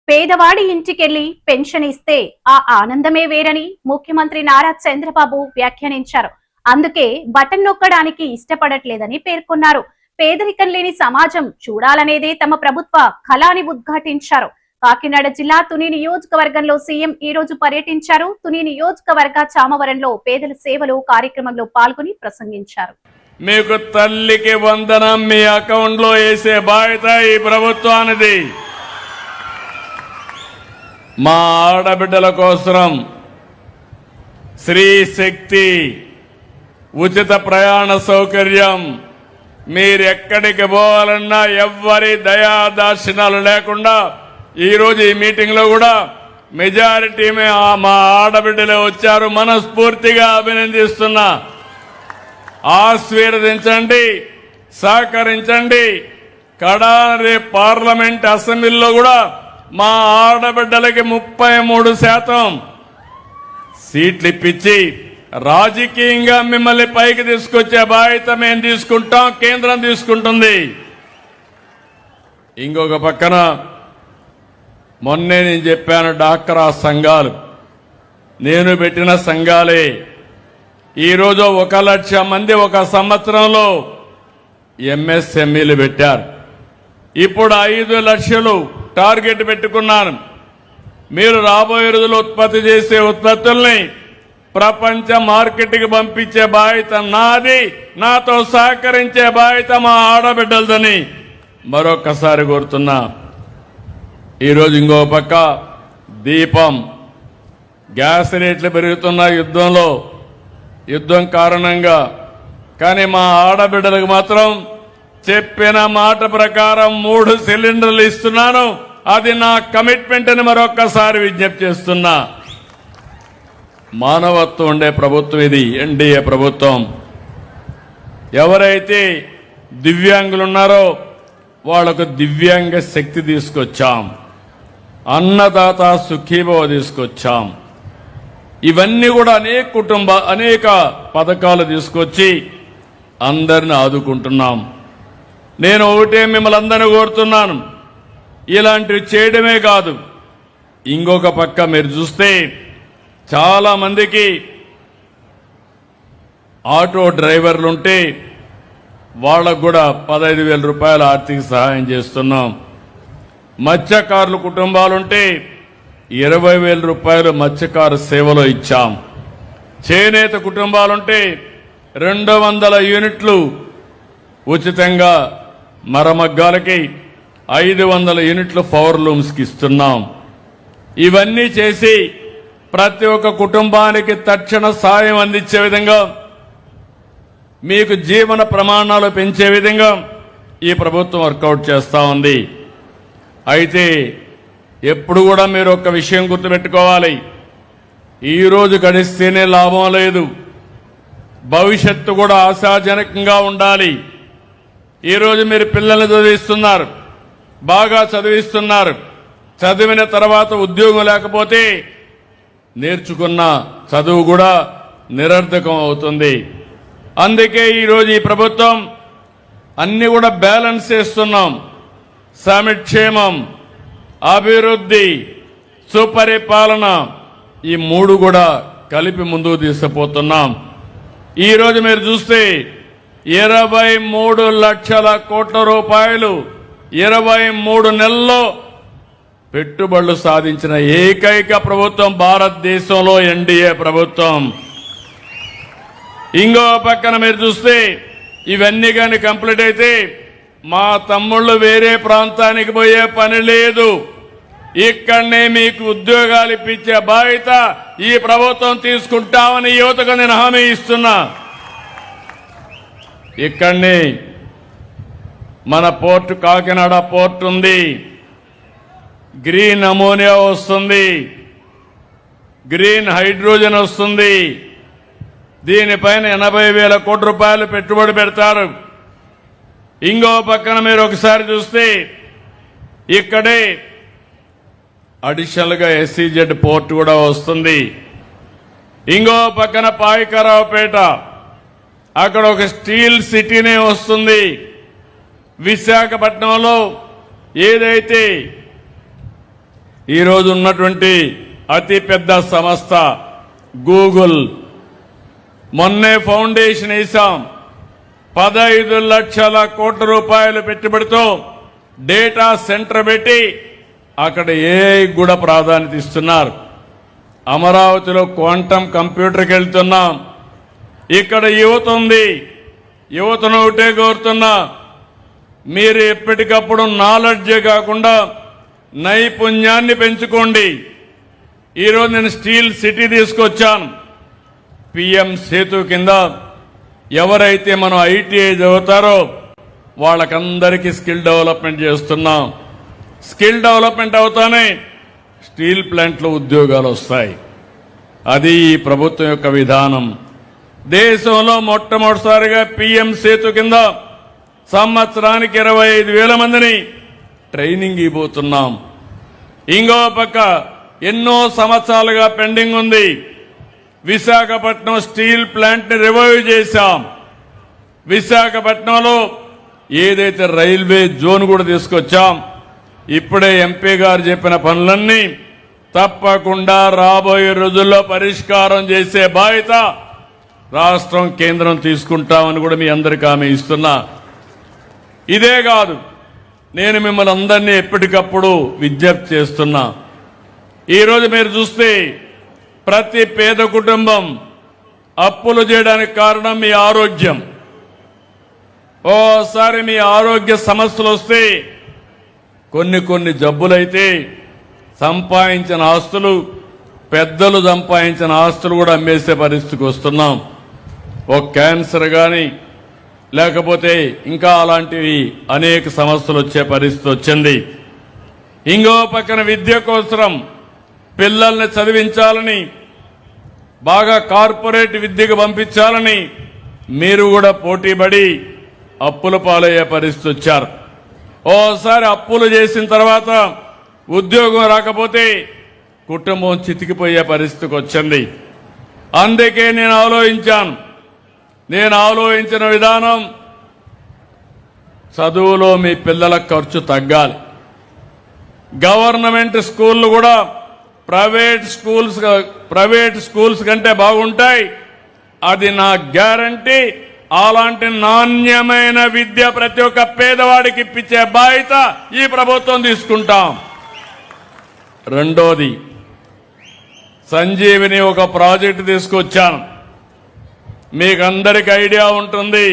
పేదవాడి ఇంటికెళ్లి పెన్షన్ ఇస్తే ఆ ఆనందమే వేరని ముఖ్యమంత్రి నారా చంద్రబాబు వ్యాఖ్యానించారు. అందుకే బటన్ నొక్కడానికి ఇష్టపడట్లేదని పేర్కొన్నారు. పేదరికం లేని సమాజం చూడాలనేదే తమ ప్రభుత్వ కళని ఉద్ఘాటించారు. కాకినాడ జిల్లా తుని నియోజకవర్గంలో సీఎం ఈ రోజు పర్యటించారు. తుని నియోజకవర్గ చామవరంలో పేదల సేవలు కార్యక్రమంలో పాల్గొని ప్రసంగించారు. మీకు తల్లికి వందనం మీ అకౌంట్ లో వేసే బాధ్యత ఈ ప్రభుత్వానిది. మా ఆడబిడ్డల కోసం స్త్రీ శక్తి, ఉచిత ప్రయాణ సౌకర్యం, మీరెక్కడికి పోవాలన్నా ఎవ్వరి దయాదాక్షిణాలు లేకుండా ఈరోజు ఈ మీటింగ్ లో కూడా మెజారిటీ మా ఆడబిడ్డలే వచ్చారు. మనస్ఫూర్తిగా అభినందిస్తున్నా. ఆశీర్వదించండి, సహకరించండి. కడారి పార్లమెంట్ అసెంబ్లీలో కూడా మా ఆడబిడ్డలకి 33% సీట్లు ఇప్పించి రాజకీయంగా మిమ్మల్ని పైకి తీసుకొచ్చే బాధ్యత మేము తీసుకుంటాం, కేంద్రం తీసుకుంటుంది. ఇంకొక పక్కన మొన్నే నేను చెప్పాను, డాక్రా సంఘాలు నేను పెట్టిన సంఘాలే ఈరోజు 1 లక్ష మంది ఒక సంవత్సరంలో ఎంఎస్ఎంఈలు పెట్టారు. ఇప్పుడు 5 లక్షలు టార్గెట్ పెట్టుకున్నాను. మీరు రాబోయే రోజులు ఉత్పత్తి చేసే ఉత్పత్తుల్ని ప్రపంచ మార్కెట్కి పంపించే బాధ్యత నాది, నాతో సహకరించే బాధ్యత మా ఆడబిడ్డలదని మరొకసారి కోరుతున్నా. ఈరోజు ఇంకో పక్క దీపం, గ్యాస్ రేట్లు పెరుగుతున్న యుద్ధం కారణంగా, కానీ మా ఆడబిడ్డలకు మాత్రం చెప్పిన మాట ప్రకారం 3 సిలిండర్లు ఇస్తున్నాను. అది నా కమిట్మెంట్ అని మరొక్కసారి విజ్ఞప్తి చేస్తున్నా. మానవత్వం ఉండే ప్రభుత్వం ఇది, ఎన్డీఏ ప్రభుత్వం. ఎవరైతే దివ్యాంగులున్నారో వాళ్లకు దివ్యాంగ శక్తి తీసుకొచ్చాం, అన్నదాత సుఖీభవ తీసుకొచ్చాం. ఇవన్నీ కూడా అనేక పథకాలు తీసుకొచ్చి అందరిని ఆదుకుంటున్నాం. నేను ఒకటే మిమ్మల్ని అందరినీ కోరుతున్నాను, ఇలాంటివి చేయడమే కాదు, ఇంకొక పక్క మీరు చూస్తే చాలా మందికి ఆటో డ్రైవర్లుంటే వాళ్లకు కూడా 15,000 రూపాయల ఆర్థిక సహాయం చేస్తున్నాం. మత్స్యకారుల కుటుంబాలుంటే 20,000 రూపాయలు మత్స్యకారు సేవలో ఇచ్చాం. చేనేత కుటుంబాలుంటే 200 యూనిట్లు ఉచితంగా మరమగ్గాలకి 500 యూనిట్లు పవర్ లూమ్స్కి ఇస్తున్నాం. ఇవన్నీ చేసి ప్రతి ఒక్క కుటుంబానికి తక్షణ సాయం అందించే విధంగా, మీకు జీవన ప్రమాణాలు పెంచే విధంగా ఈ ప్రభుత్వం వర్కౌట్ చేస్తా ఉంది. అయితే ఎప్పుడు కూడా మీరు ఒక విషయం గుర్తుపెట్టుకోవాలి, ఈరోజు గడిస్తేనే లాభం లేదు, భవిష్యత్తు కూడా ఆశాజనకంగా ఉండాలి. ఈరోజు మీరు పిల్లల్ని చదివిస్తున్నారు, బాగా చదివిస్తున్నారు. చదివిన తర్వాత ఉద్యోగం లేకపోతే నేర్చుకున్న చదువు కూడా నిరర్థకం అవుతుంది. అందుకే ఈరోజు ఈ ప్రభుత్వం అన్ని కూడా బ్యాలెన్స్ చేస్తున్నాం. సంక్షేమం, అభివృద్ధి, సుపరిపాలన, ఈ 3 కూడా కలిపి ముందుకు తీసుకుపోతున్నాం. ఈరోజు మీరు చూస్తే 23 లక్షల కోట్ల రూపాయలు 23 నెలల్లో పెట్టుబడులు సాధించిన ఏకైక ప్రభుత్వం భారతదేశంలో ఎన్డీఏ ప్రభుత్వం. ఇంకో పక్కన మీరు చూస్తే ఇవన్నీ కానీ కంప్లీట్ అయితే మా తమ్ముళ్ళు వేరే ప్రాంతానికి పోయే పని లేదు, ఇక్కడనే మీకు ఉద్యోగాలు ఇప్పించే బాధ్యత ఈ ప్రభుత్వం తీసుకుంటామని యువతకు నేను హామీ ఇస్తున్నా. ఇక్కడనే మన పోర్టు, కాకినాడ పోర్ట్ ఉంది, గ్రీన్ అమోనియా వస్తుంది, గ్రీన్ హైడ్రోజన్ వస్తుంది. దీనిపైన 80,000 కోట్ల రూపాయలు పెట్టుబడి పెడతారు. ఇంకో పక్కన మీరు ఒకసారి చూస్తే ఇక్కడే అడిషనల్ గా ఎస్సీజెడ్ పోర్ట్ కూడా వస్తుంది. ఇంకో పక్కన పాయకరావుపేట, అక్కడ ఒక స్టీల్ సిటీనే వస్తుంది. విశాఖపట్నంలో ఏదైతే ఈరోజు ఉన్నటువంటి అతి పెద్ద సంస్థ గూగుల్. మొన్నే ఫౌండేషన్ వేశాం. 15 లక్షల కోట్ల రూపాయలు పెట్టుబడితో డేటా సెంటర్ పెట్టి అక్కడ ఏఐ కూడా ప్రాధాన్యత ఇస్తున్నారు. అమరావతిలో క్వాంటమ్ కంప్యూటర్కి వెళ్తున్నాం. ఇక్కడ యువత ఉంది. యువతను ఒకటే కోరుతున్నా, మీరు ఎప్పటికప్పుడు నాలెడ్జే కాకుండా నైపుణ్యాన్ని పెంచుకోండి. ఈరోజు నేను స్టీల్ సిటీ తీసుకొచ్చాను. పిఎం సేతు కింద ఎవరైతే మనం ఐటీఐ చదువుతారో వాళ్ళకందరికీ స్కిల్ డెవలప్మెంట్ చేస్తున్నాం. స్కిల్ డెవలప్మెంట్ అవుతానే స్టీల్ ప్లాంట్లో ఉద్యోగాలు వస్తాయి. అది ఈ ప్రభుత్వం యొక్క విధానం. దేశంలో మొట్టమొదటిసారిగా పిఎం సేతు కింద సంవత్సరానికి 25,000 మందిని ట్రైనింగ్ ఇవ్వబోతున్నాం. ఇంకో పక్క ఎన్నో సంవత్సరాలుగా పెండింగ్ ఉంది. విశాఖపట్నం స్టీల్ ప్లాంట్ ని రివైవ్ చేశాం. విశాఖపట్నంలో ఏదైతే రైల్వే జోన్ కూడా తీసుకొచ్చాం. ఇప్పుడే ఎంపీ గారు చెప్పిన పనులన్నీ తప్పకుండా రాబోయే రోజుల్లో పరిష్కారం చేసే బాధ్యత రాష్ట్రం కేంద్రం తీసుకుంటామని కూడా మీ అందరికీ హామీ ఇస్తున్నా. ఇదే కాదు, నేను మిమ్మల్ని అందరినీ ఎప్పటికప్పుడు విజ్ఞప్తి చేస్తున్నా. ఈరోజు మీరు చూస్తే ప్రతి పేద కుటుంబం అప్పులు చేయడానికి కారణం మీ ఆరోగ్యం. ఓసారి మీ ఆరోగ్య సమస్యలు వస్తే కొన్ని జబ్బులైతే సంపాదించిన ఆస్తులు, పెద్దలు సంపాదించిన ఆస్తులు కూడా అమ్మేసే పరిస్థితికి వస్తున్నాం. ఓ క్యాన్సర్ కానీ లేకపోతే ఇంకా అలాంటివి అనేక సమస్యలు వచ్చే పరిస్థితి వచ్చింది. ఇంకో పక్కన విద్య కోసం పిల్లల్ని చదివించాలని, బాగా కార్పొరేట్ విద్యకు పంపించాలని మీరు కూడా పోటీపడి అప్పుల పాలయ్యే పరిస్థితి వచ్చారు. ఓసారి అప్పులు చేసిన తర్వాత ఉద్యోగం రాకపోతే కుటుంబం చితికిపోయే పరిస్థితికి వచ్చింది. అందుకే నేను ఆలోచించిన విధానం, చదువులో మీ పిల్లల ఖర్చు తగ్గాలి. గవర్నమెంట్ స్కూళ్లు కూడా ప్రైవేట్ స్కూల్స్ కంటే బాగుంటాయి. అది నా గ్యారంటీ. అలాంటి నాణ్యమైన విద్య ప్రతి ఒక్క పేదవాడికి ఇప్పించే బాధ్యత ఈ ప్రభుత్వం తీసుకుంటాం. రెండోది, సంజీవిని ఒక ప్రాజెక్టు తీసుకొచ్చాను. మీకు అందరికి ఐడియా ఉంటుంది.